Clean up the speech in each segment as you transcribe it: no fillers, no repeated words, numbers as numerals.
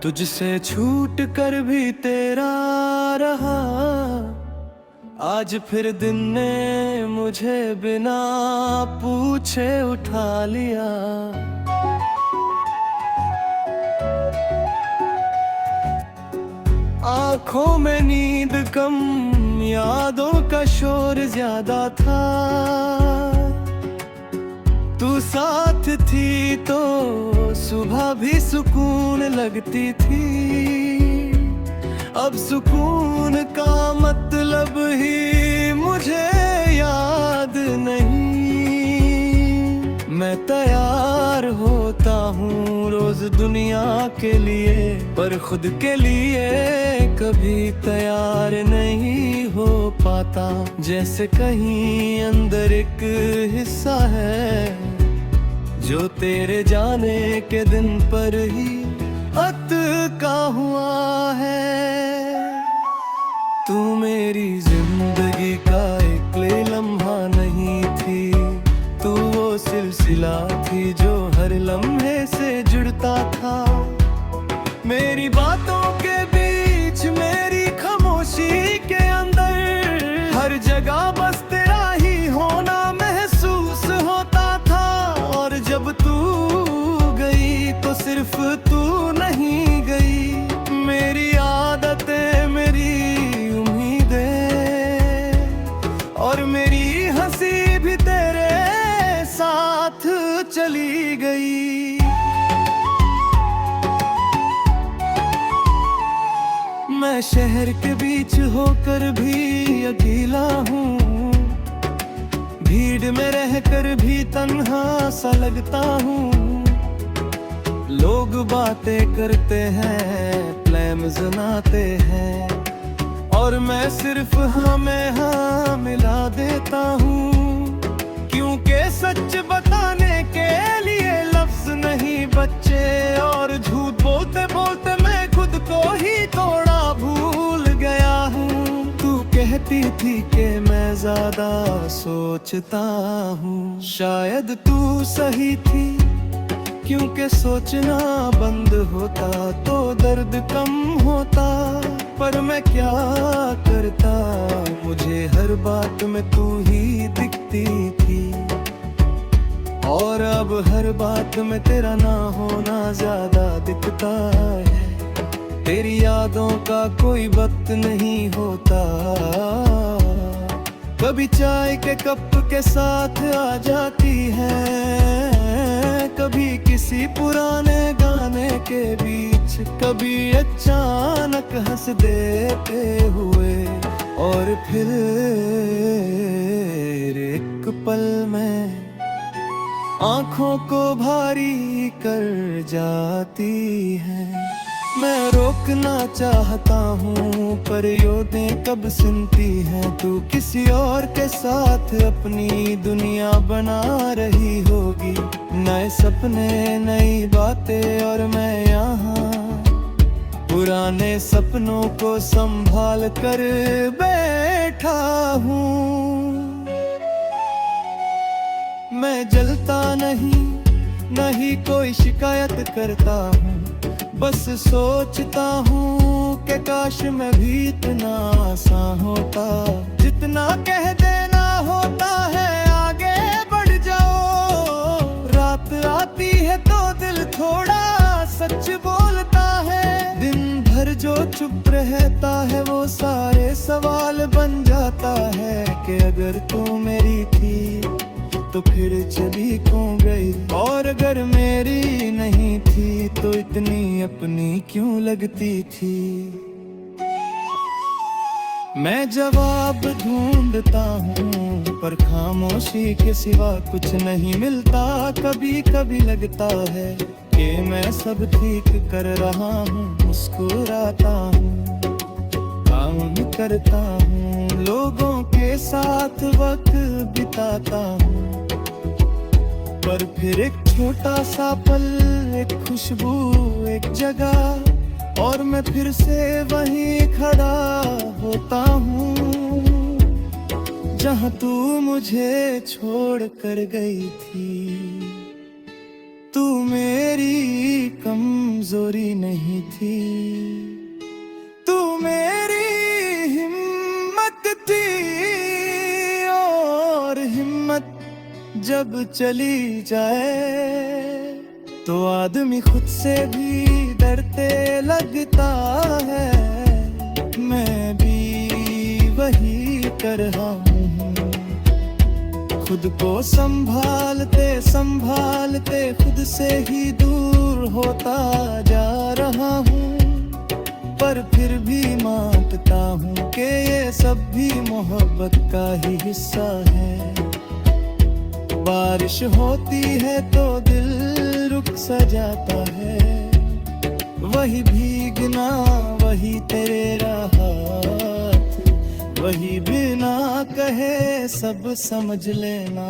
तुझसे छूट कर भी तेरा रहा, आज फिर दिन ने मुझे बिना पूछे उठा लिया। आंखों में नींद कम, यादों का शोर ज्यादा था। तू साथ थी तो सुबह भी सुकून लगती थी। अब सुकून का मतलब ही मुझे याद नहीं। मैं तैयार होता हूँ रोज दुनिया के लिए, पर खुद के लिए कभी तैयार नहीं हो पाता। जैसे कहीं अंदर एक हिस्सा है जो तेरे जाने के दिन पर ही अटका हुआ है। तू मेरी जिंदगी का एक लम्हा नहीं थी, तू वो सिलसिला थी जो हर लम्हे से जुड़ता था। मेरी बातों के बीच, मेरी खामोशी के अंदर, हर जगह बस तेरा ही होना महसूस होता था। और जब तू गई तो सिर्फ तू नहीं गई, मेरी आदतें, मेरी उम्मीदें और मेरी हंसी भी तेरे साथ चली गई। मैं शहर के बीच होकर भी अकेला हूँ, भीड़ में रहकर भी तन्हा सा लगता हूँ। लोग बातें करते हैं, प्लान जनाते हैं, और मैं सिर्फ हाँ में हाँ मिला देता हूँ। क्योंकि सच बताने के लिए लफ्ज नहीं बच्चे, और झूठ बोलते बोलते मैं खुद को ही थोड़ा भूल गया हूँ। तू कहती थी कि मैं ज्यादा सोचता हूँ, शायद तू सही थी। क्योंकि सोचना बंद होता तो दर्द कम होता, पर मैं क्या करता, मुझे हर बात में तू ही दिखती थी। और अब हर बात में तेरा ना होना ज्यादा दिखता है। तेरी यादों का कोई वक्त नहीं होता, कभी चाय के कप के साथ आ जाती है, कभी किसी पुराने गाने के बीच, कभी अचानक हंस देते हुए, और फिर एक पल में आंखों को भारी कर जाती है। मैं रोकना चाहता हूँ पर यादें कब सुनती हैं। तू किसी और के साथ अपनी दुनिया बना रही होगी, नए सपने नई बातें, और मैं यहाँ पुराने सपनों को संभाल कर बैठा हूँ। मैं जलता नहीं कोई शिकायत करता हूँ, बस सोचता हूँ कि काश मैं भी इतना आसान होता। जितना कह देना होता है आगे बढ़ जाओ, रात आती है तो दिल थोड़ा सच बोलता है। दिन भर जो चुप रहता है वो सारे सवाल बन जाता है कि अगर तू मेरी थी तो फिर चली क्यों गई, और अगर मेरी नहीं थी तो इतनी अपनी क्यों लगती थी। मैं जवाब ढूंढता हूँ पर खामोशी के सिवा कुछ नहीं मिलता। कभी कभी लगता है कि मैं सब ठीक कर रहा हूँ, मुस्कुराता हूँ, काम करता हूँ, लोगों के साथ वक्त बिताता हूँ, पर फिर एक छोटा सा पल, एक खुशबू, एक जगह, और मैं फिर से वहीं खड़ा होता हूँ जहाँ तू मुझे छोड़ कर गई थी। तू मेरी कमजोरी नहीं थी, तू मेरी हिम्मत थी। और हिम्मत जब चली जाए तो आदमी खुद से भी डरते लगता है। मैं भी वही कर रहा हूँ, खुद को संभालते संभालते खुद से ही दूर होता जा रहा हूँ। पर फिर भी मानता हूँ कि ये सब भी मोहब्बत का ही हिस्सा है। बारिश होती है तो दिल रुक सा जाता है, वही भीगना वही तेरा हाथ, वही बिना कहे सब समझ लेना।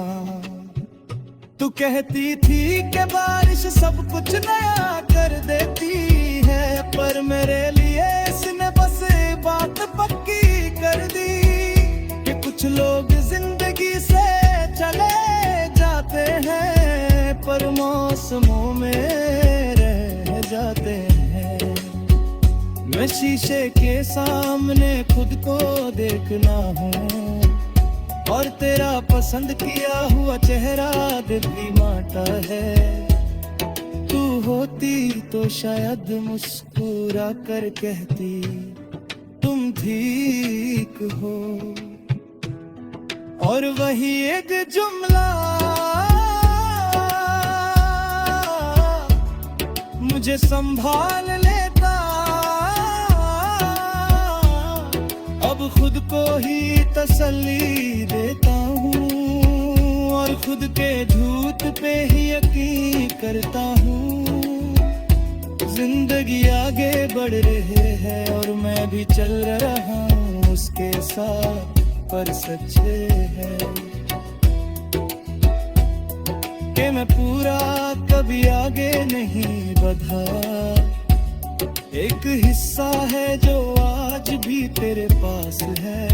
तू कहती थी कि बारिश सब कुछ नया कर देती है, पर मेरे लिए इसने बस बात पक्की कर दी कि कुछ लोग जिंदगी से चले जाते हैं पर मौसमों में रह जाते हैं। मैं शीशे के सामने खुद को देखना हूँ और तेरा पसंद किया हुआ चेहरा दिखलाता है। तू होती तो शायद मुस्कुरा कर कहती तुम ठीक हो, और वही एक जुमला मुझे संभाल लेता। अब खुद को ही तसल्ली देता हूँ और खुद के झूठ पे ही यकीन करता हूँ। जिंदगी आगे बढ़ रही है और मैं भी चल रहा हूँ उसके साथ, पर सच्चे है कि मैं पूरा कभी आगे नहीं बढ़ा। एक हिस्सा है जो आज भी तेरे पास है,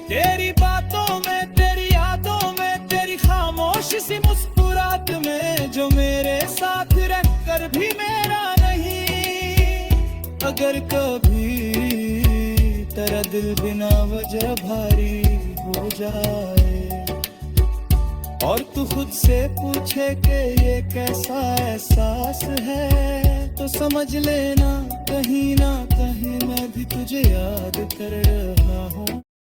तेरी बातों में, तेरी यादों में, तेरी खामोश सी मुस्कुराहट में, जो मेरे साथ रहकर भी मेरा नहीं। अगर कभी तेरा दिल बिना वजह भारी हो जाए और तू खुद से पूछे कि ये कैसा एहसास है, तो समझ लेना कहीं ना कहीं मैं भी तुझे याद कर रहा हूँ।